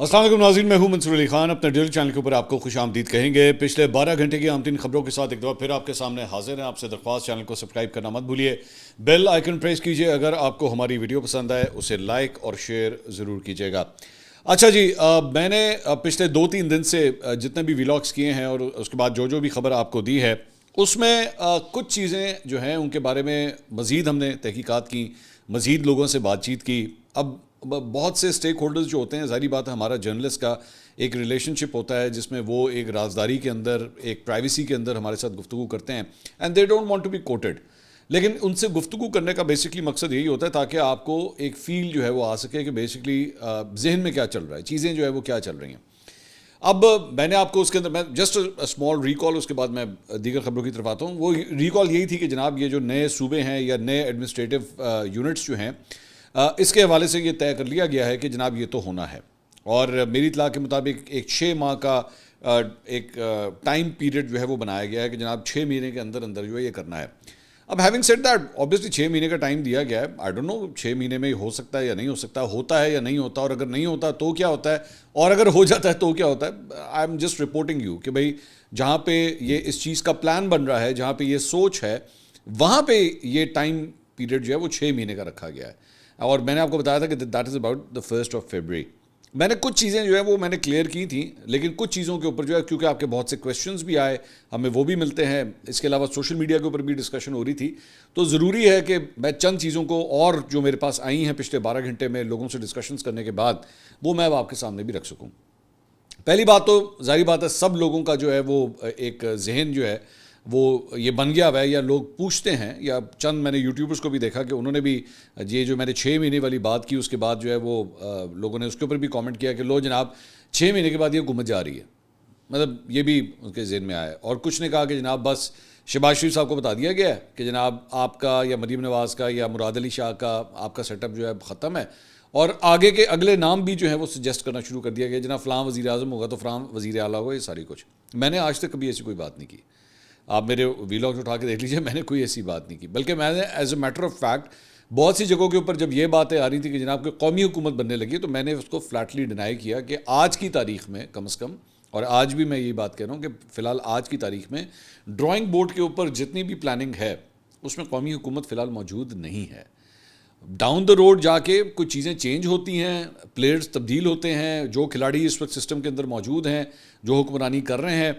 السلام علیکم ناظرین، میں ہوں منصور علی خان. اپنے ڈیلی چینل کے اوپر آپ کو خوش آمدید کہیں گے. پچھلے 12 گھنٹے کی عام ترین خبروں کے ساتھ ایک دفعہ پھر آپ کے سامنے حاضر ہیں. آپ سے درخواست، چینل کو سبسکرائب کرنا مت بھولیے، بیل آئیکن پریس کیجئے. اگر آپ کو ہماری ویڈیو پسند آئے اسے لائک اور شیئر ضرور کیجئے گا. اچھا جی، میں نے پچھلے 2-3 دن سے جتنے بھی ویلاگس کیے ہیں اور اس کے بعد جو بھی خبر آپ کو دی ہے، اس میں کچھ چیزیں جو ہیں ان کے بارے میں مزید ہم نے تحقیقات کی، مزید لوگوں سے بات چیت کی. اب بہت سے سٹیک ہولڈرز جو ہوتے ہیں، ظاہری بات ہے ہمارا جرنلسٹ کا ایک ریلیشن شپ ہوتا ہے جس میں وہ ایک رازداری کے اندر، ایک پرائیویسی کے اندر ہمارے ساتھ گفتگو کرتے ہیں، and they don't want to be quoted. لیکن ان سے گفتگو کرنے کا بیسکلی مقصد یہی ہوتا ہے تاکہ آپ کو ایک فیل جو ہے وہ آ سکے کہ بیسکلی ذہن میں کیا چل رہا ہے، چیزیں جو ہے وہ کیا چل رہی ہیں. اب میں نے آپ کو اس کے اندر میں جسٹ اسمال ریکال، اس کے بعد میں دیگر خبروں کی طرف آتا ہوں. وہ ریکال یہی تھی کہ جناب یہ جو نئے صوبے ہیں یا نئے ایڈمنسٹریٹو یونٹس جو ہیں، اس کے حوالے سے یہ طے کر لیا گیا ہے کہ جناب یہ تو ہونا ہے. اور میری اطلاع کے مطابق ایک 6 ماہ کا ایک ٹائم پیریڈ جو ہے وہ بنایا گیا ہے کہ جناب 6 مہینے کے اندر اندر جو ہے یہ کرنا ہے. اب ہیونگ سیڈ دیٹ، obviously 6 مہینے کا ٹائم دیا گیا ہے. آئی ڈونٹ نو 6 مہینے میں ہو سکتا ہے یا نہیں ہو سکتا، ہوتا ہے یا نہیں ہوتا، اور اگر نہیں ہوتا تو کیا ہوتا ہے، اور اگر ہو جاتا ہے تو کیا ہوتا ہے. I am just reporting you کہ بھائی جہاں پہ یہ اس چیز کا پلان بن رہا ہے، جہاں پہ یہ سوچ ہے، وہاں پہ یہ ٹائم پیریڈ جو ہے وہ 6 مہینے کا رکھا گیا ہے. اور میں نے آپ کو بتایا تھا کہ that is about the 1st of February. میں نے کچھ چیزیں جو ہے وہ میں نے کلیئر کی تھیں، لیکن کچھ چیزوں کے اوپر جو ہے کیونکہ آپ کے بہت سے کویشچنز بھی آئے، ہمیں وہ بھی ملتے ہیں، اس کے علاوہ سوشل میڈیا کے اوپر بھی ڈسکشن ہو رہی تھی، تو ضروری ہے کہ میں چند چیزوں کو اور جو میرے پاس آئی ہیں پچھلے 12 گھنٹے میں لوگوں سے ڈسکشنز کرنے کے بعد، وہ میں آپ کے سامنے بھی رکھ سکوں. پہلی بات تو ظاہری بات ہے سب لوگوں کا جو ہے وہ ایک ذہن جو ہے وہ یہ بن گیا ہوا ہے، یا لوگ پوچھتے ہیں، یا چند میں نے یوٹیوبرز کو بھی دیکھا کہ انہوں نے بھی یہ جو میں نے 6 مہینے والی بات کی، اس کے بعد جو ہے وہ لوگوں نے اس کے اوپر بھی کامنٹ کیا کہ لو جناب 6 مہینے کے بعد یہ گمت جا رہی ہے. مطلب یہ بھی ان کے ذہن میں آیا. اور کچھ نے کہا کہ جناب بس شہباز شریف صاحب کو بتا دیا گیا ہے کہ جناب آپ کا یا مریم نواز کا یا مراد علی شاہ کا آپ کا سیٹ اپ جو ہے ختم ہے، اور آگے کے اگلے نام بھی جو ہے وہ سجیسٹ کرنا شروع کر دیا گیا. جناب فلاں وزیر اعظم ہوگا تو فلاں وزیر اعلیٰ ہوگا، یہ ساری کچھ. میں نے آج تک کبھی ایسی کوئی بات نہیں کی. آپ میرے ویلاگز اٹھا کے دیکھ لیجیے، میں نے کوئی ایسی بات نہیں کی. بلکہ میں نے as a matter of fact بہت سی جگہوں کے اوپر جب یہ باتیں آ رہی تھی کہ جناب کہ قومی حکومت بننے لگی، تو میں نے اس کو فلیٹلی ڈینائی کیا کہ آج کی تاریخ میں کم از کم، اور آج بھی میں یہی بات کہہ رہا ہوں کہ فی الحال آج کی تاریخ میں ڈرائنگ بورڈ کے اوپر جتنی بھی پلاننگ ہے اس میں قومی حکومت فی الحال موجود نہیں ہے. ڈاؤن دا روڈ جا کے کچھ چیزیں چینج ہوتی ہیں، پلیئرز تبدیل ہوتے ہیں، جو کھلاڑی اس وقت سسٹم کے اندر موجود ہیں، جو حکمرانی کر رہے ہیں،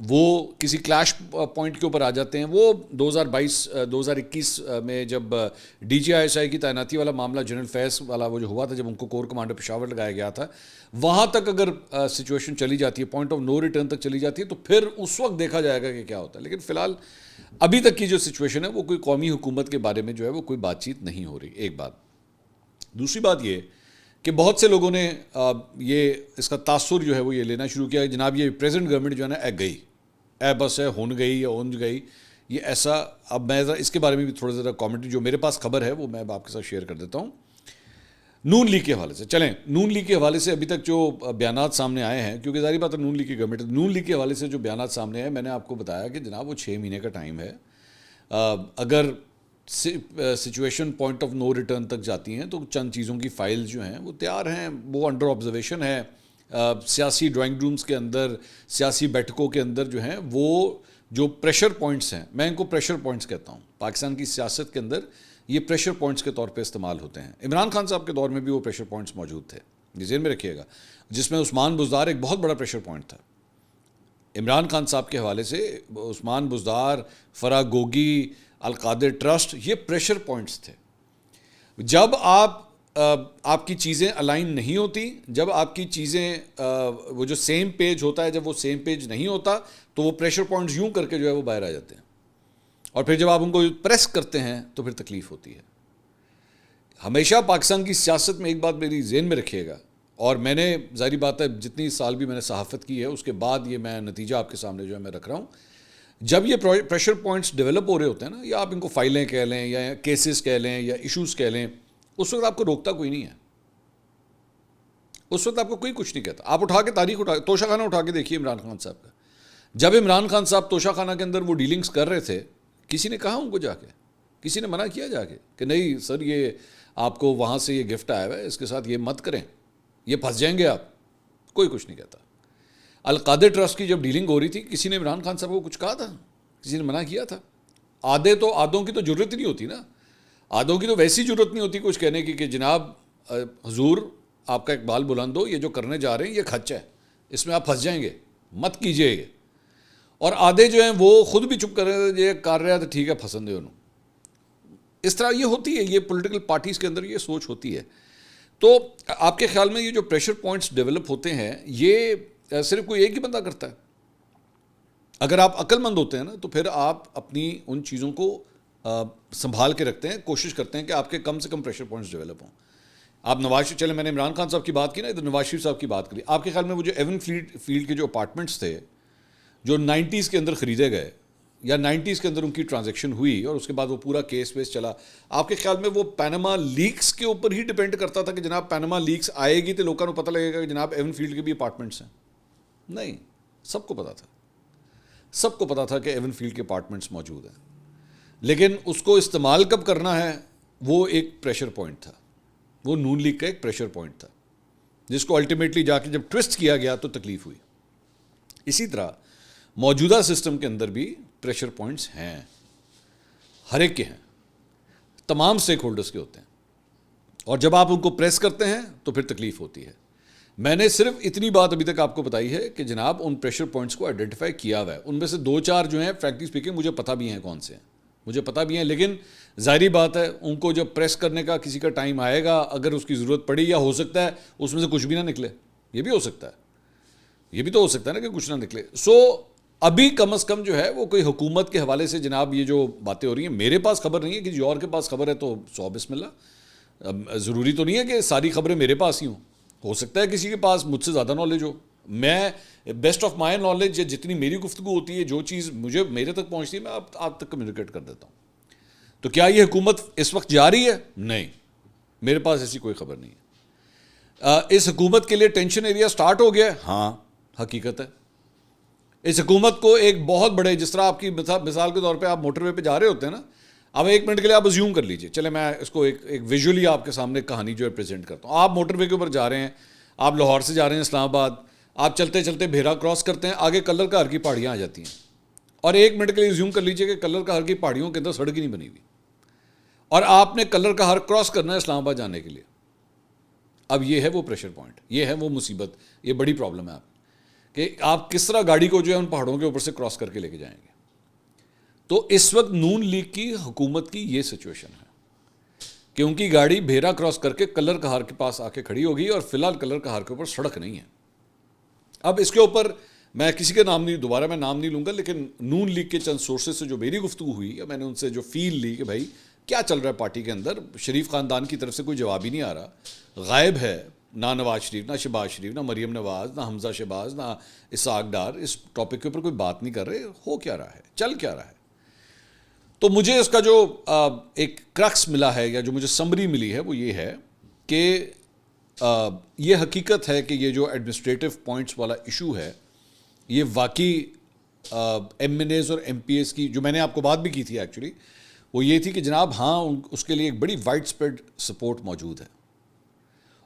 وہ کسی کلیش پوائنٹ کے اوپر آ جاتے ہیں. وہ 2021 میں جب D G I S I کی تعیناتی والا معاملہ جنرل فیض والا وہ جو ہوا تھا، جب ان کو کور کمانڈر پشاور لگایا گیا تھا، وہاں تک اگر سچویشن چلی جاتی ہے، پوائنٹ آف نو ریٹرن تک چلی جاتی ہے، تو پھر اس وقت دیکھا جائے گا کہ کیا ہوتا ہے. لیکن فی الحال ابھی تک کی جو سچویشن ہے وہ کوئی قومی حکومت کے بارے میں جو ہے وہ کوئی بات چیت نہیں ہو رہی. ایک بات. دوسری بات یہ کہ بہت سے لوگوں نے یہ اس کا تاثر جو ہے وہ یہ لینا شروع کیا کہ جناب یہ پریزنٹ گورنمنٹ جو ہے نا گئی بس ہے، ہون گئی یا اونج گئی، یہ ایسا. اب میں ذرا اس کے بارے میں بھی تھوڑا ذرا کامنٹ جو میرے پاس خبر ہے وہ میں آپ کے ساتھ شیئر کر دیتا ہوں. نون لیگ کے حوالے سے چلیں، نون لیگ کے حوالے سے ابھی تک جو بیانات سامنے آئے ہیں، کیونکہ ظاہری بات ہے نون لیگ کی گورنمنٹ، نون لیگ کے حوالے سے جو بیانات سامنے آئے، میں نے آپ کو بتایا کہ جناب وہ 6 مہینے کا ٹائم ہے. اگر situation point of no return تک جاتی ہیں تو چند چیزوں کی فائلز جو ہیں وہ تیار ہیں، وہ انڈر آبزرویشن ہے. سیاسی ڈرائنگ رومز کے اندر، سیاسی بیٹھکوں کے اندر جو ہیں وہ جو پریشر پوائنٹس ہیں، میں ان کو پریشر پوائنٹس کہتا ہوں، پاکستان کی سیاست کے اندر یہ پریشر پوائنٹس کے طور پہ استعمال ہوتے ہیں. عمران خان صاحب کے دور میں بھی وہ پریشر پوائنٹس موجود تھے، یہ ذہن میں رکھیے گا، جس میں عثمان بزدار ایک بہت بڑا پریشر پوائنٹ تھا. عمران خان صاحب کے حوالے سے عثمان بزدار، فرح گوگی، القادر ٹرسٹ، یہ پریشر پوائنٹس تھے. جب آپ کی چیزیں الائن نہیں ہوتی، جب آپ کی چیزیں وہ جو سیم پیج ہوتا ہے، جب وہ سیم پیج نہیں ہوتا تو وہ پریشر پوائنٹس یوں کر کے جو ہے وہ باہر آ جاتے ہیں، اور پھر جب آپ ان کو پریس کرتے ہیں تو پھر تکلیف ہوتی ہے. ہمیشہ پاکستان کی سیاست میں ایک بات میری ذہن میں رکھیے گا، اور میں نے ظاہری بات ہے جتنی سال بھی میں نے صحافت کی ہے اس کے بعد یہ میں نتیجہ آپ کے سامنے جو ہے میں رکھ رہا ہوں. جب یہ پریشر پوائنٹس ڈیولپ ہو رہے ہوتے ہیں نا، یا آپ ان کو فائلیں کہہ لیں یا کیسز کہہ لیں یا ایشوز کہہ لیں، اس وقت آپ کو روکتا کوئی نہیں ہے، اس وقت آپ کو کوئی کچھ نہیں کہتا. آپ اٹھا کے تاریخ توشہ خانہ اٹھا کے دیکھیے عمران خان صاحب کا. جب عمران خان صاحب توشہ خانہ کے اندر وہ ڈیلنگز کر رہے تھے، کسی نے کہا ان کو جا کے، کسی نے منع کیا جا کے کہ نہیں سر یہ آپ کو وہاں سے یہ گفٹ آیا ہوا ہے، اس کے ساتھ یہ مت کریں. یہ پھنس جائیں گے آپ. کوئی کچھ نہیں کہتا. القادر ٹرسٹ کی جب ڈیلنگ ہو رہی تھی کسی نے عمران خان صاحب کو کچھ کہا تھا؟ کسی نے منع کیا تھا؟ آدھوں کی تو ضرورت ہی نہیں ہوتی نا. آدھوں کی تو ویسی ضرورت نہیں ہوتی کچھ کہنے کی کہ جناب حضور آپ کا اقبال بلند ہو، یہ جو کرنے جا رہے ہیں یہ خچ ہے، اس میں آپ پھنس جائیں گے، مت کیجئے یہ. اور آدھے جو ہیں وہ خود بھی چپ کر یہ کر رہا ہے تو ٹھیک ہے پسند ہے انہوں. اس طرح یہ ہوتی ہے، یہ پولیٹیکل پارٹیز کے اندر یہ سوچ ہوتی ہے. تو آپ کے خیال میں یہ جو پریشر پوائنٹس ڈیولپ ہوتے ہیں یہ صرف کوئی ایک ہی بندہ کرتا ہے؟ اگر آپ عقل مند ہوتے ہیں نا تو پھر آپ اپنی ان چیزوں کو سنبھال کے رکھتے ہیں، کوشش کرتے ہیں کہ آپ کے کم سے کم پریشر پوائنٹس ڈیولپ ہوں. آپ نواز شریف، چلے میں نے عمران خان صاحب کی بات کی نا، ادھر نواز شریف صاحب کی بات کری. آپ کے خیال میں وہ جو ایون فیلڈ کے جو اپارٹمنٹس تھے جو 90s کے اندر خریدے گئے یا 90s کے اندر ان کی ٹرانزیکشن ہوئی اور اس کے بعد وہ پورا کیس ویس چلا، آپ کے خیال میں وہ پیناما لیکس کے اوپر ہی ڈیپینڈ کرتا تھا کہ جناب پیناما لیکس آئے گی تو لوگوں کو پتہ لگے گا کہ جناب ایون فیلڈ کے بھی اپارٹمنٹس ہیں؟ نہیں، سب کو پتا تھا. سب کو پتا تھا کہ ایون فیلڈ کے اپارٹمنٹس موجود ہیں، لیکن اس کو استعمال کب کرنا ہے وہ ایک پریشر پوائنٹ تھا. وہ نون لیگ کا ایک پریشر پوائنٹ تھا جس کو الٹیمیٹلی جا کے جب ٹوسٹ کیا گیا تو تکلیف ہوئی. اسی طرح موجودہ سسٹم کے اندر بھی پریشر پوائنٹس ہیں، ہر ایک کے ہیں، تمام سٹیک ہولڈرز کے ہوتے ہیں، اور جب آپ ان کو پریس کرتے ہیں تو پھر تکلیف ہوتی ہے. میں نے صرف اتنی بات ابھی تک آپ کو بتائی ہے کہ جناب ان پریشر پوائنٹس کو آئیڈینٹیفائی کیا ہوا ہے. ان میں سے 2-4 جو ہیں فرینکلی اسپیکنگ مجھے پتہ بھی ہیں کون سے ہیں، مجھے پتہ بھی ہیں، لیکن ظاہری بات ہے ان کو جب پریس کرنے کا کسی کا ٹائم آئے گا، اگر اس کی ضرورت پڑی، یا ہو سکتا ہے اس میں سے کچھ بھی نہ نکلے، یہ بھی ہو سکتا ہے، یہ بھی تو ہو سکتا ہے نا کہ کچھ نہ نکلے. سو ابھی کم از کم جو ہے وہ کوئی حکومت کے حوالے سے جناب یہ جو باتیں ہو رہی ہیں، میرے پاس خبر نہیں ہے، کسی اور کے پاس خبر ہے تو 100 بسم اللہ. ضروری تو نہیں ہے کہ ساری خبریں میرے پاس ہی ہوں، ہو سکتا ہے کسی کے پاس مجھ سے زیادہ نالج ہو. میں بیسٹ آف مائی نالج یا جتنی میری گفتگو ہوتی ہے، جو چیز مجھے میرے تک پہنچتی ہے، میں آپ تک کمیونیکیٹ کر دیتا ہوں. تو کیا یہ حکومت اس وقت جاری ہے؟ نہیں، میرے پاس ایسی کوئی خبر نہیں ہے. اس حکومت کے لیے ٹینشن ایریا سٹارٹ ہو گیا ہے؟ ہاں، حقیقت ہے. اس حکومت کو ایک بہت بڑے، جس طرح آپ کی مثال کے طور پہ آپ موٹر وے پہ جا رہے ہوتے ہیں نا، اب 1 منٹ کے لیے آپ ازیوم کر لیجئے، چلے میں اس کو ایک ویژولی آپ کے سامنے کہانی جو ہے پریزنٹ کرتا ہوں. آپ موٹر وے کے اوپر جا رہے ہیں، آپ لاہور سے جا رہے ہیں اسلام آباد، آپ چلتے چلتے بھیرا کراس کرتے ہیں، آگے کلر کہر کی پہاڑیاں آ جاتی ہیں، اور 1 منٹ کے لیے ازیوم کر لیجئے کہ کلر کہر کی پہاڑیوں کے اندر سڑک ہی نہیں بنی ہوئی، اور آپ نے کلر کہر کراس کرنا ہے اسلام آباد جانے کے لیے. اب یہ ہے وہ پریشر پوائنٹ، یہ ہے وہ مصیبت، یہ بڑی پرابلم ہے آپ کہ آپ کس طرح گاڑی کو جو ہے ان پہاڑوں کے اوپر سے کراس کر کے لے کے جائیں گے. تو اس وقت نون لیگ کی حکومت کی یہ سچویشن ہے کہ ان کی گاڑی بھیرا کراس کر کے کلر کہار کے پاس آ کے کھڑی ہوگی، اور فی الحال کلر کہار کے اوپر سڑک نہیں ہے. اب اس کے اوپر میں کسی کے نام نہیں، دوبارہ میں نام نہیں لوں گا، لیکن نون لیگ کے چند سورسز سے جو میری گفتگو ہوئی، یا میں نے ان سے جو فیل لی کہ بھائی کیا چل رہا ہے پارٹی کے اندر، شریف خاندان کی طرف سے کوئی جواب ہی نہیں آ رہا، غائب ہے نہ نواز شریف، نہ شہباز شریف، نہ مریم نواز، نہ حمزہ شہباز، نہ اسحاق ڈار، اس ٹاپک کے اوپر کوئی بات نہیں کر رہے. ہو کیا رہا ہے، چل کیا رہا ہے؟ تو مجھے اس کا جو ایک کرکس ملا ہے، یا جو مجھے سمری ملی ہے، وہ یہ ہے کہ یہ حقیقت ہے کہ یہ جو ایڈمنسٹریٹو پوائنٹس والا ایشو ہے، یہ واقعی ایم این ایز اور ایم پی ایز کی، جو میں نے آپ کو بات بھی کی تھی ایکچولی، وہ یہ تھی کہ جناب ہاں اس کے لیے ایک بڑی وائڈ اسپریڈ سپورٹ موجود ہے،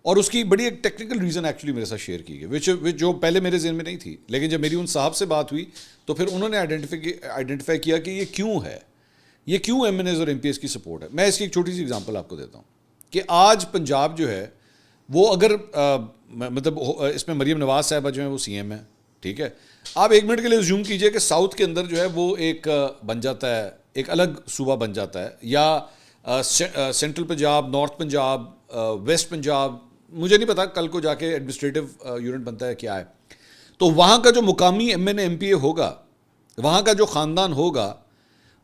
اور اس کی بڑی ایک ٹیکنیکل ریزن ایکچولی میرے ساتھ شیئر کی گئی، وچ جو پہلے میرے ذہن میں نہیں تھی، لیکن جب میری ان صاحب سے بات ہوئی تو پھر انہوں نے آئیڈینٹیفائی کیا کہ یہ کیوں ہے، یہ کیوں ایم این ایز اور ایم پی ایس کی سپورٹ ہے. میں اس کی ایک چھوٹی سی اگزامپل آپ کو دیتا ہوں کہ آج پنجاب جو ہے وہ اگر مطلب اس میں مریم نواز صاحبہ جو ہیں وہ سی ایم ہے، ٹھیک ہے، آپ 1 منٹ کے لیے زیوم کیجئے کہ ساؤتھ کے اندر جو ہے وہ ایک بن جاتا ہے، ایک الگ صوبہ بن جاتا ہے، یا central Punjab, north Punjab, west Punjab, مجھے نہیں پتا کل کو جا کے ایڈمنسٹریٹو یونٹ بنتا ہے کیا ہے. تو وہاں کا جو مقامی M N A M P A ہوگا، وہاں کا جو خاندان ہوگا،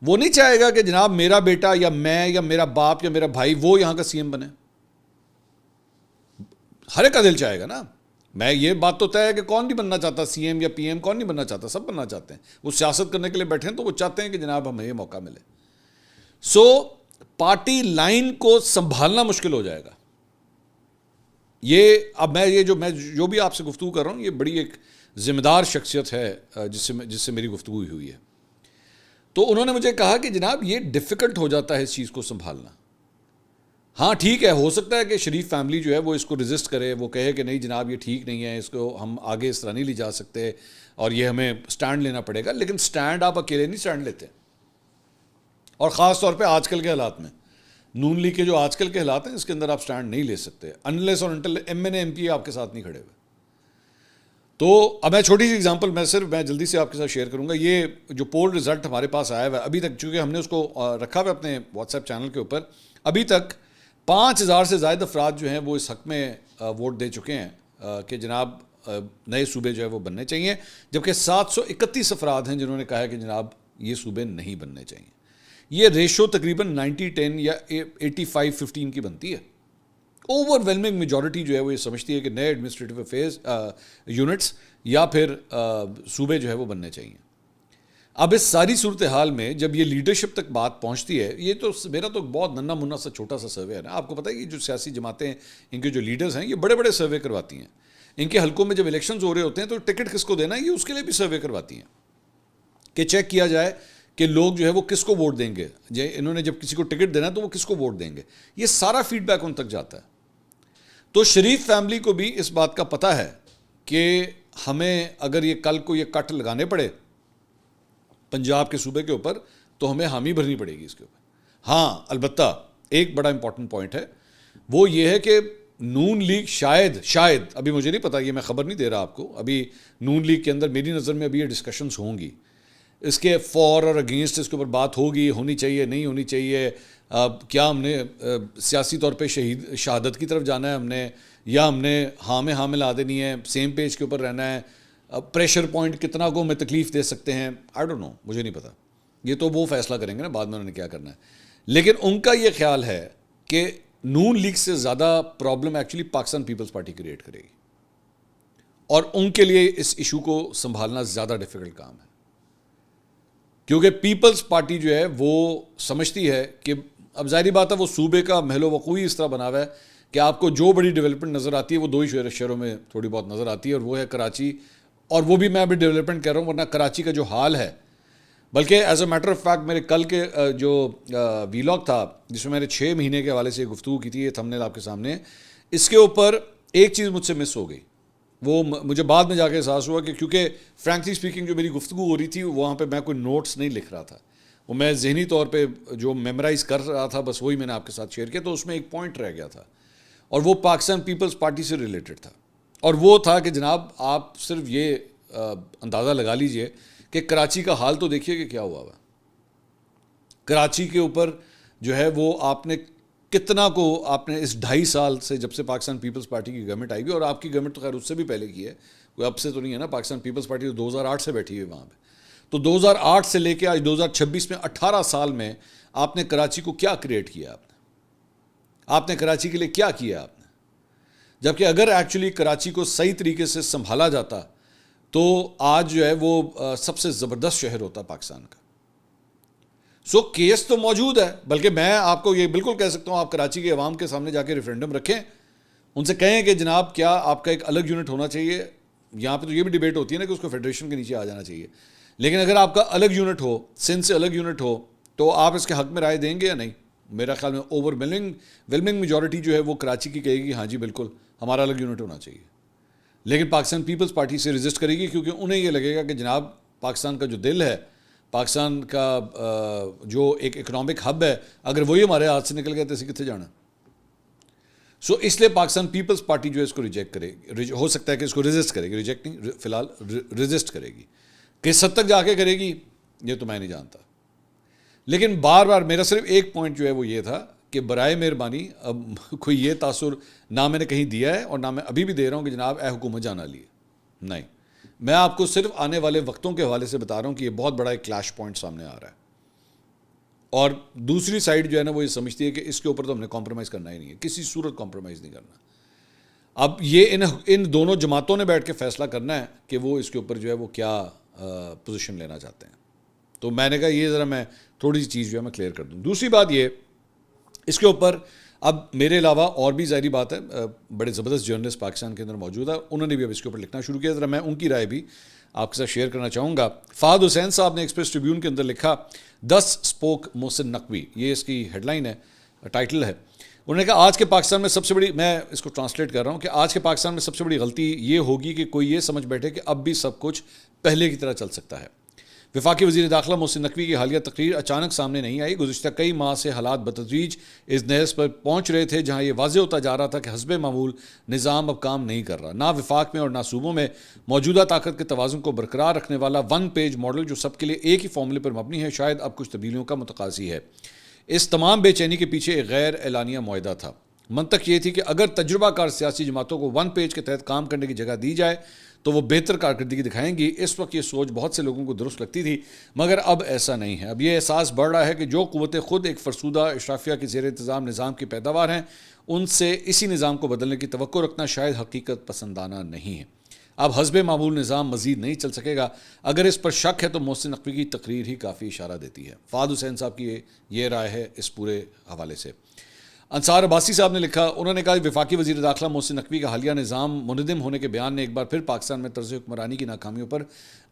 وہ نہیں چاہے گا کہ جناب میرا بیٹا یا میں یا میرا باپ یا میرا بھائی وہ یہاں کا سی ایم بنے. ہر ایک کا دل چاہے گا نا. میں یہ بات تو طے ہے کہ کون نہیں بننا چاہتا سی ایم یا پی ایم، کون نہیں بننا چاہتا، سب بننا چاہتے ہیں. وہ سیاست کرنے کے لیے بیٹھے ہیں تو وہ چاہتے ہیں کہ جناب ہمیں یہ موقع ملے. سو پارٹی لائن کو سنبھالنا مشکل ہو جائے گا. یہ اب میں جو بھی آپ سے گفتگو کر رہا ہوں، یہ بڑی ایک ذمہ دار شخصیت ہے جس سے میری گفتگو ہوئی ہے. تو انہوں نے مجھے کہا کہ جناب یہ ڈیفیکلٹ ہو جاتا ہے اس چیز کو سنبھالنا. ہاں ٹھیک ہے، ہو سکتا ہے کہ شریف فیملی جو ہے وہ اس کو رجسٹ کرے، وہ کہے کہ نہیں جناب یہ ٹھیک نہیں ہے، اس کو ہم آگے اس طرح نہیں لے جا سکتے اور یہ ہمیں سٹینڈ لینا پڑے گا، لیکن سٹینڈ آپ اکیلے نہیں سٹینڈ لیتے، اور خاص طور پہ آج کل کے حالات میں نون لیگ کے جو آج کل کے حالات ہیں اس کے اندر آپ سٹینڈ نہیں لے سکتے انلیس اور until M N A M P آپ کے ساتھ نہیں کھڑے ہوئے. تو اب میں چھوٹی سی ایگزامپل میں جلدی سے آپ کے ساتھ شیئر کروں گا. یہ جو پول رزلٹ ہمارے پاس آیا ہوا ہے ابھی تک، چونکہ ہم نے اس کو رکھا ہوا ہے اپنے واٹس ایپ چینل کے اوپر، ابھی تک 5,000 سے زائد افراد جو ہیں وہ اس حق میں ووٹ دے چکے ہیں کہ جناب نئے صوبے جو ہے وہ بننے چاہیے، جبکہ 731 افراد ہیں جنہوں نے کہا ہے کہ جناب یہ صوبے نہیں بننے چاہیے. یہ ریشو تقریباً 90-10 یا 85-15 کی بنتی ہے. اوور ویلمنگ میجورٹی جو ہے وہ یہ سمجھتی ہے کہ نئے ایڈمنسٹریٹو افیئرز یونٹس یا پھر صوبے جو ہے وہ بننے چاہیے. اب اس ساری صورتحال میں جب یہ لیڈرشپ تک بات پہنچتی ہے، یہ تو میرا تو بہت ننا منا سا چھوٹا سا سروے ہے نا، آپ کو پتہ ہے کہ جو سیاسی جماعتیں ان کے جو لیڈرز ہیں یہ بڑے بڑے سروے کرواتی ہیں. ان کے حلقوں میں جب الیکشنز ہو رہے ہوتے ہیں تو ٹکٹ کس کو دینا ہے یہ اس کے لیے بھی سروے کرواتی ہیں کہ چیک کیا جائے کہ لوگ جو ہے وہ کس کو ووٹ دیں گے، انہوں نے جب کسی کو ٹکٹ دینا ہے تو وہ کس کو ووٹ دیں گے. یہ سارا فیڈ بیک ان تک جاتا ہے. تو شریف فیملی کو بھی اس بات کا پتہ ہے کہ ہمیں اگر یہ کل کو یہ کٹ لگانے پڑے پنجاب کے صوبے کے اوپر تو ہمیں حامی بھرنی پڑے گی اس کے اوپر. ہاں البتہ ایک بڑا امپورٹنٹ پوائنٹ ہے، وہ یہ ہے کہ نون لیگ شاید ابھی مجھے نہیں پتا، یہ میں خبر نہیں دے رہا آپ کو، ابھی نون لیگ کے اندر میری نظر میں ابھی یہ ڈسکشنز ہوں گی، اس کے فور اور اگینسٹ اس کے اوپر بات ہوگی، ہونی چاہیے نہیں ہونی چاہیے، کیا ہم نے سیاسی طور پہ شہادت کی طرف جانا ہے ہم نے، یا ہم نے ہاں میں ہاں ملا دینی ہے، سیم پیج کے اوپر رہنا ہے، پریشر پوائنٹ کتنا کو ہمیں تکلیف دے سکتے ہیں، آئی ڈونٹ نو، مجھے نہیں پتا، یہ تو وہ فیصلہ کریں گے نا بعد میں انہوں نے کیا کرنا ہے. لیکن ان کا یہ خیال ہے کہ نون لیگ سے زیادہ problem actually Pakistan Peoples Party create کرے گی، اور ان کے لیے اس ایشو کو سنبھالنا زیادہ ڈیفیکلٹ کام ہے، کیونکہ پیپلز پارٹی جو ہے وہ سمجھتی ہے کہ اب ظاہری بات ہے وہ صوبے کا محل و وقوع اس طرح بنا ہوا ہے کہ آپ کو جو بڑی ڈیولپمنٹ نظر آتی ہے وہ 2 ہی شہروں میں تھوڑی بہت نظر آتی ہے، اور وہ ہے کراچی، اور وہ بھی میں ابھی ڈیولپمنٹ کہہ رہا ہوں، ورنہ کراچی کا جو حال ہے، بلکہ as a matter of fact میرے کل کے جو ویلاگ تھا جس میں میں نے 6 مہینے کے حوالے سے گفتگو کی تھی، یہ تھمبنیل آپ کے سامنے، اس کے اوپر ایک چیز مجھ سے مس ہو گئی. وہ مجھے بعد میں جا کے احساس ہوا کہ کیونکہ فرینکلی اسپیکنگ جو میری گفتگو ہو رہی تھی وہاں پہ میں کوئی نوٹس نہیں لکھ رہا تھا، وہ میں ذہنی طور پہ جو میمورائز کر رہا تھا بس وہی میں نے آپ کے ساتھ شیئر کیا. تو اس میں ایک پوائنٹ رہ گیا تھا اور وہ پاکستان پیپلز پارٹی سے ریلیٹڈ تھا، اور وہ تھا کہ جناب آپ صرف یہ اندازہ لگا لیجئے کہ کراچی کا حال تو دیکھیے کہ کیا ہوا ہوا. کراچی کے اوپر جو ہے وہ آپ نے کتنا کو آپ نے اس 2.5 سال سے جب سے پاکستان پیپلز پارٹی کی گورنمنٹ آئی ہوئی، اور آپ کی گورنمنٹ تو خیر اس سے بھی پہلے کی ہے، کوئی اب سے تو نہیں ہے نا، پاکستان پیپلز پارٹی تو 2008 سے بیٹھی ہوئی وہاں پہ. تو 2008 سے لے کے آج 2026 میں 18 سال میں آپ نے کراچی کو کیا کریٹ کیا، آپ نے کراچی کے لیے کیا کیا آپ نے، جبکہ اگر ایکچولی کراچی کو صحیح طریقے سے سنبھالا جاتا تو آج جو ہے وہ سب سے زبردست شہر ہوتا پاکستان کا. سو کیس تو موجود ہے، بلکہ میں آپ کو یہ بالکل کہہ سکتا ہوں آپ کراچی کے عوام کے سامنے جا کے ریفرینڈم رکھیں، ان سے کہیں کہ جناب کیا آپ کا ایک الگ یونٹ ہونا چاہیے. یہاں پہ تو یہ بھی ڈیبیٹ ہوتی ہے نا کہ اس کو فیڈریشن کے نیچے آ جانا چاہیے، لیکن اگر آپ کا الگ یونٹ ہو، سندھ سے الگ یونٹ ہو، تو آپ اس کے حق میں رائے دیں گے یا نہیں؟ میرا خیال میں اوور ویلمنگ میجورٹی جو ہے وہ کراچی کی کہے گی ہاں جی بالکل ہمارا الگ یونٹ ہونا چاہیے. لیکن پاکستان پیپلز پارٹی سے رجسٹ کرے گی کیونکہ انہیں یہ لگے گا کہ جناب پاکستان کا جو دل ہے، پاکستان کا جو ایک اکنامک ہب ہے، اگر وہی ہمارے ہاتھ سے نکل گیا تو اسے کتنے جانا. سو اس لیے پاکستان پیپلز پارٹی جو ہے اس کو ریجیکٹ کرے گی، ہو سکتا ہے کہ اس کو رجسٹ کرے گی، ریجیکٹ نہیں، فی الحال رجسٹ کرے گی. کس حد تک جا کے کرے گی یہ تو میں نہیں جانتا. لیکن بار بار میرا صرف ایک پوائنٹ جو ہے وہ یہ تھا کہ برائے مہربانی اب کوئی یہ تاثر نہ میں نے کہیں دیا ہے اور نہ میں ابھی بھی دے رہا ہوں کہ جناب اے حکومت جانا لیے، نہیں، میں آپ کو صرف آنے والے وقتوں کے حوالے سے بتا رہا ہوں کہ یہ بہت بڑا ایک کلیش پوائنٹ سامنے آ رہا ہے، اور دوسری سائڈ جو ہے نا وہ یہ سمجھتی ہے کہ اس کے اوپر تو ہم نے کمپرومائز کرنا ہی نہیں ہے، کسی صورت کمپرومائز نہیں کرنا. اب یہ ان دونوں جماعتوں نے بیٹھ کے فیصلہ کرنا ہے کہ وہ اس کے اوپر جو ہے وہ کیا پوزیشن لینا چاہتے ہیں. تو میں نے کہا یہ ذرا میں تھوڑی سی چیز جو ہے میں کلیئر کر دوں. دوسری بات یہ، اس کے اوپر اب میرے علاوہ اور بھی ظاہری بات ہے بڑے زبردست جرنلسٹ پاکستان کے اندر موجود ہے، انہوں نے بھی اب اس کے اوپر لکھنا شروع کیا. ذرا میں ان کی رائے بھی آپ کے ساتھ شیئر کرنا چاہوں گا. فہد حسین صاحب نے ایکسپریس ٹریبیون کے اندر لکھا 10 اسپوک محسن نقوی، یہ اس کی ہیڈ لائن ہے، ٹائٹل ہے. انہوں نے کہا آج کے پاکستان میں سب سے بڑی، میں اس کو ٹرانسلیٹ کر رہا ہوں، کہ آج کے پاکستان میں سب سے بڑی غلطی یہ ہوگی کہ کوئی یہ سمجھ بیٹھے کہ اب بھی سب کچھ پہلے کی طرح چل سکتا ہے۔ وفاقی وزیر داخلہ محسن نقوی کی حالیہ تقریر اچانک سامنے نہیں آئی۔ گزشتہ کئی ماہ سے حالات بتدریج اس نہج پر پہنچ رہے تھے جہاں یہ واضح ہوتا جا رہا تھا کہ حسب معمول نظام اب کام نہیں کر رہا، نہ وفاق میں اور نہ صوبوں میں۔ موجودہ طاقت کے توازن کو برقرار رکھنے والا ون پیج ماڈل جو سب کے لیے ایک ہی فارمولے پر مبنی ہے شاید اب کچھ تبدیلیوں کا متقاضی ہے۔ اس تمام بے چینی کے پیچھے ایک غیر اعلانیہ معاہدہ تھا۔ منطق یہ تھی کہ اگر تجربہ کار سیاسی جماعتوں کو ون پیج کے تحت کام کرنے کی جگہ دی جائے تو وہ بہتر کارکردگی دکھائیں گی۔ اس وقت یہ سوچ بہت سے لوگوں کو درست لگتی تھی، مگر اب ایسا نہیں ہے۔ اب یہ احساس بڑھ رہا ہے کہ جو قوتیں خود ایک فرسودہ اشرافیہ کے زیر انتظام نظام کی پیداوار ہیں، ان سے اسی نظام کو بدلنے کی توقع رکھنا شاید حقیقت پسندانہ نہیں ہے۔ اب حسب معمول نظام مزید نہیں چل سکے گا۔ اگر اس پر شک ہے تو محسن نقوی کی تقریر ہی کافی اشارہ دیتی ہے۔ فہد حسین صاحب کی یہ رائے ہے اس پورے حوالے سے۔ انصار عباسی صاحب نے لکھا، انہوں نے کہا کہ وفاقی وزیر داخلہ محسن نقوی کا حالیہ نظام منہدم ہونے کے بیان نے ایک بار پھر پاکستان میں طرز حکمرانی کی ناکامیوں پر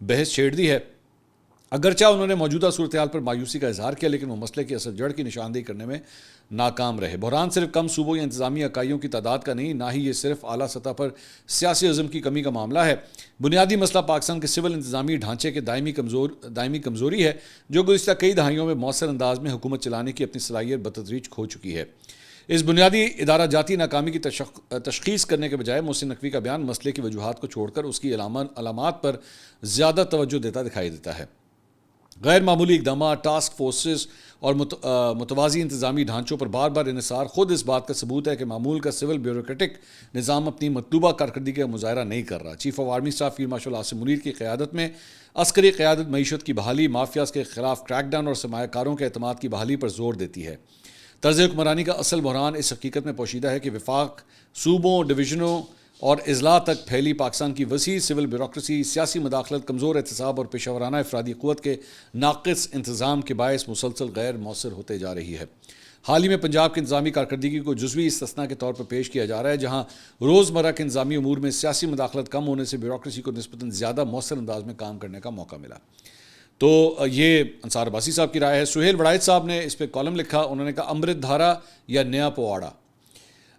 بحث چھیڑ دی ہے۔ اگرچہ انہوں نے موجودہ صورتحال پر مایوسی کا اظہار کیا، لیکن وہ مسئلے کی اصل جڑ کی نشاندہی کرنے میں ناکام رہے۔ بحران صرف کم صوبوں یا انتظامی اکائیوں کی تعداد کا نہیں، نہ ہی یہ صرف اعلیٰ سطح پر سیاسی عزم کی کمی کا معاملہ ہے۔ بنیادی مسئلہ پاکستان کے سول انتظامی ڈھانچے کے دائمی کمزوری ہے، جو گزشتہ کئی دہائیوں میں مؤثر انداز میں حکومت چلانے کی اپنی صلاحیت بتدریج کھو چکی ہے۔ اس بنیادی ادارہ جاتی ناکامی کی تشخیص کرنے کے بجائے محسن نقوی کا بیان مسئلے کی وجوہات کو چھوڑ کر اس کی علامات پر زیادہ توجہ دیتا دکھائی دیتا ہے۔ غیر معمولی اقدامات، ٹاسک فورسز اور متوازی انتظامی ڈھانچوں پر بار بار انحصار خود اس بات کا ثبوت ہے کہ معمول کا سول بیوروکریٹک نظام اپنی مطلوبہ کارکردگی کا مظاہرہ نہیں کر رہا۔ Chief of army staff field marshal Asim Munir کی قیادت میں عسکری قیادت معیشت کی بحالی، مافیاز کے خلاف کریک ڈاؤن اور سرمایہ کاروں کے اعتماد کی بحالی پر زور دیتی ہے۔ طرز حکمرانی کا اصل بحران اس حقیقت میں پوشیدہ ہے کہ وفاق صوبوں، ڈویژنوں اور اضلاع تک پھیلی پاکستان کی وسیع سول بیوروکریسی، سیاسی مداخلت، کمزور احتساب اور پیشہ ورانہ افرادی قوت کے ناقص انتظام کے باعث مسلسل غیر مؤثر ہوتے جا رہی ہے۔ حال ہی میں پنجاب کی انتظامی کارکردگی کو جزوی استثناء کے طور پر پیش کیا جا رہا ہے، جہاں روزمرہ کے انتظامی امور میں سیاسی مداخلت کم ہونے سے بیوروکریسی کو نسبتاً زیادہ مؤثر انداز میں کام کرنے کا موقع ملا۔ تو یہ انصار عباسی صاحب کی رائے ہے۔ سہیل وڑائچ صاحب نے اس پہ کالم لکھا، انہوں نے کہا امرت دھارا یا نیا پواڑا۔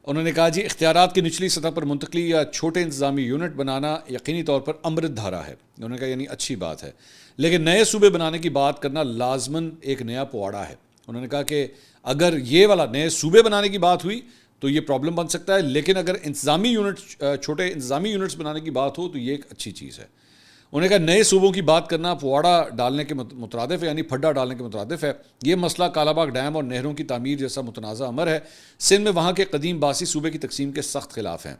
انہوں نے کہا جی اختیارات کی نچلی سطح پر منتقلی یا چھوٹے انتظامی یونٹ بنانا یقینی طور پر امرت دھارا ہے۔ انہوں نے کہا یعنی اچھی بات ہے، لیکن نئے صوبے بنانے کی بات کرنا لازماً ایک نیا پواڑا ہے۔ انہوں نے کہا کہ اگر یہ والا نئے صوبے بنانے کی بات ہوئی تو یہ پرابلم بن سکتا ہے، لیکن اگر چھوٹے انتظامی یونٹس بنانے کی بات ہو تو یہ ایک اچھی چیز ہے۔ انہوں نے کہا نئے صوبوں کی بات کرنا پواڑا ڈالنے کے مترادف ہے، یعنی پھڈا ڈالنے کے مترادف ہے۔ یہ مسئلہ کالا باغ ڈیم اور نہروں کی تعمیر جیسا متنازع امر ہے۔ سندھ میں وہاں کے قدیم باسی صوبے کی تقسیم کے سخت خلاف ہیں۔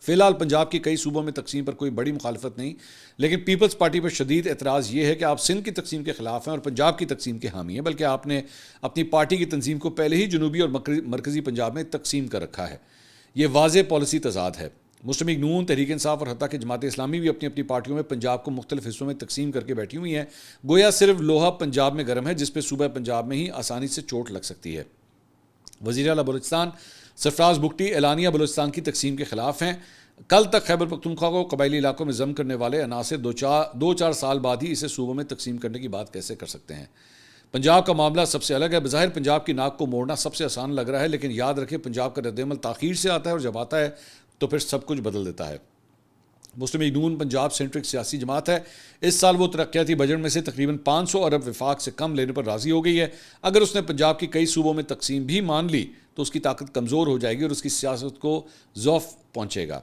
فی الحال پنجاب کی کئی صوبوں میں تقسیم پر کوئی بڑی مخالفت نہیں، لیکن پیپلز پارٹی پر شدید اعتراض یہ ہے کہ آپ سندھ کی تقسیم کے خلاف ہیں اور پنجاب کی تقسیم کے حامی ہیں، بلکہ آپ نے اپنی پارٹی کی تنظیم کو پہلے ہی جنوبی اور مرکزی پنجاب میں تقسیم کر رکھا ہے۔ یہ واضح پالیسی تضاد ہے۔ مسلم لیگ نون، تحریک انصاف اور حتیٰ کہ جماعت اسلامی بھی اپنی اپنی پارٹیوں میں پنجاب کو مختلف حصوں میں تقسیم کر کے بیٹھی ہوئی ہیں، گویا صرف لوہا پنجاب میں گرم ہے جس پہ صوبہ پنجاب میں ہی آسانی سے چوٹ لگ سکتی ہے۔ وزیر اعلیٰ بلوچستان سرفراز بگٹی اعلانیہ بلوچستان کی تقسیم کے خلاف ہیں۔ کل تک خیبر پختونخوا کو قبائلی علاقوں میں ضم کرنے والے عناصر دو چار سال بعد ہی اسے صوبوں میں تقسیم کرنے کی بات کیسے کر سکتے ہیں؟ پنجاب کا معاملہ سب سے الگ ہے۔ بظاہر پنجاب کی ناک کو موڑنا سب سے آسان لگ رہا ہے، لیکن یاد رکھیں پنجاب کا رد عمل تاخیر سے آتا ہے اور جب آتا ہے تو پھر سب کچھ بدل دیتا ہے۔ مسلم لیگ نون پنجاب سینٹرک سیاسی جماعت ہے۔ اس سال وہ ترقیاتی بجٹ میں سے تقریباً 500 ارب وفاق سے کم لینے پر راضی ہو گئی ہے۔ اگر اس نے پنجاب کی کئی صوبوں میں تقسیم بھی مان لی تو اس کی طاقت کمزور ہو جائے گی اور اس کی سیاست کو ضعف پہنچے گا۔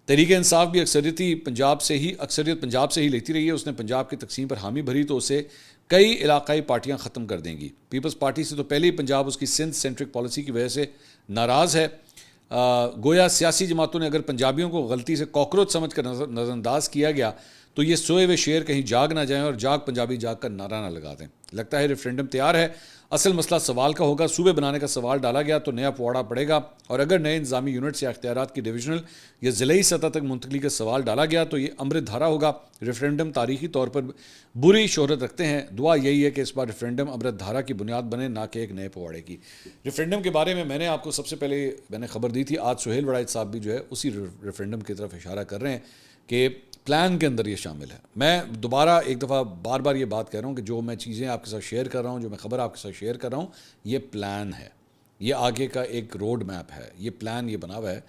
تحریک انصاف بھی اکثریت پنجاب سے ہی لیتی رہی ہے۔ اس نے پنجاب کی تقسیم پر حامی بھری تو اسے کئی علاقائی پارٹیاں ختم کر دیں گی۔ پیپلز پارٹی سے تو پہلے ہی پنجاب اس کی سندھ سینٹرک پالیسی کی وجہ سے ناراض ہے۔ گویا سیاسی جماعتوں نے اگر پنجابیوں کو غلطی سے کاکروچ سمجھ کر نظر انداز کیا گیا تو یہ سوئے ہوئے شیر کہیں جاگ نہ جائیں اور جاگ پنجابی جاگ کا نعرہ نہ لگا دیں۔ لگتا ہے ریفرینڈم تیار ہے۔ اصل مسئلہ سوال کا ہوگا۔ صوبے بنانے کا سوال ڈالا گیا تو نیا پواڑا پڑے گا، اور اگر نئے انتظامی یونٹس یا اختیارات کی ڈویژنل یا ضلعی سطح تک منتقلی کا سوال ڈالا گیا تو یہ امرت دھارا ہوگا۔ ریفرینڈم تاریخی طور پر بری شہرت رکھتے ہیں۔ دعا یہی ہے کہ اس بار ریفرینڈم امرت دھارا کی بنیاد بنے، نہ کہ ایک نئے پواڑے کی۔ ریفرینڈم کے بارے میں نے آپ کو سب سے پہلے خبر دی تھی۔ آج سہیل وڑائچ صاحب بھی جو ہے اسی ریفرینڈم کی طرف اشارہ کر رہے ہیں کہ پلان کے اندر یہ شامل ہے۔ میں دوبارہ ایک دفعہ بار بار یہ بات کہہ رہا ہوں کہ جو میں چیزیں آپ کے ساتھ شیئر کر رہا ہوں، جو میں خبر آپ کے ساتھ شیئر کر رہا ہوں، یہ پلان ہے۔ یہ آگے کا ایک روڈ میپ ہے, یہ پلان یہ بنا ہوا ہے.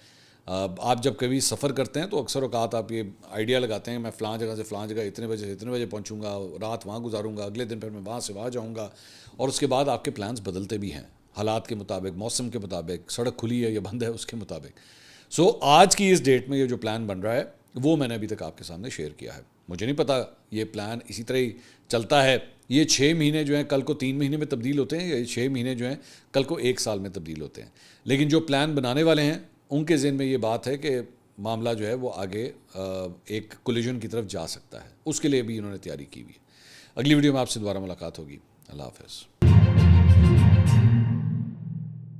آپ جب کبھی سفر کرتے ہیں تو اکثر اوقات آپ یہ آئیڈیا لگاتے ہیں میں فلاں جگہ سے فلاں جگہ اتنے بجے سے اتنے بجے پہنچوں گا, رات وہاں گزاروں گا, اگلے دن پھر میں وہاں سے وہاں جاؤں گا, اور اس کے بعد آپ کے پلانز بدلتے بھی ہیں حالات کے مطابق, موسم کے مطابق, سڑک کھلی ہے یا بند ہے اس کے مطابق. سو آج کی اس ڈیٹ میں یہ جو پلان بن رہا ہے وہ میں نے ابھی تک آپ کے سامنے شیئر کیا ہے. مجھے نہیں پتا یہ پلان اسی طرح ہی چلتا ہے, یہ 6 مہینے جو ہیں کل کو 3 مہینے میں تبدیل ہوتے ہیں, یا 6 مہینے جو ہیں کل کو 1 سال میں تبدیل ہوتے ہیں. لیکن جو پلان بنانے والے ہیں ان کے ذہن میں یہ بات ہے کہ معاملہ جو ہے وہ آگے ایک کولیجن کی طرف جا سکتا ہے, اس کے لیے بھی انہوں نے تیاری کی ہوئی ہے. اگلی ویڈیو میں آپ سے دوبارہ ملاقات ہوگی. اللہ حافظ.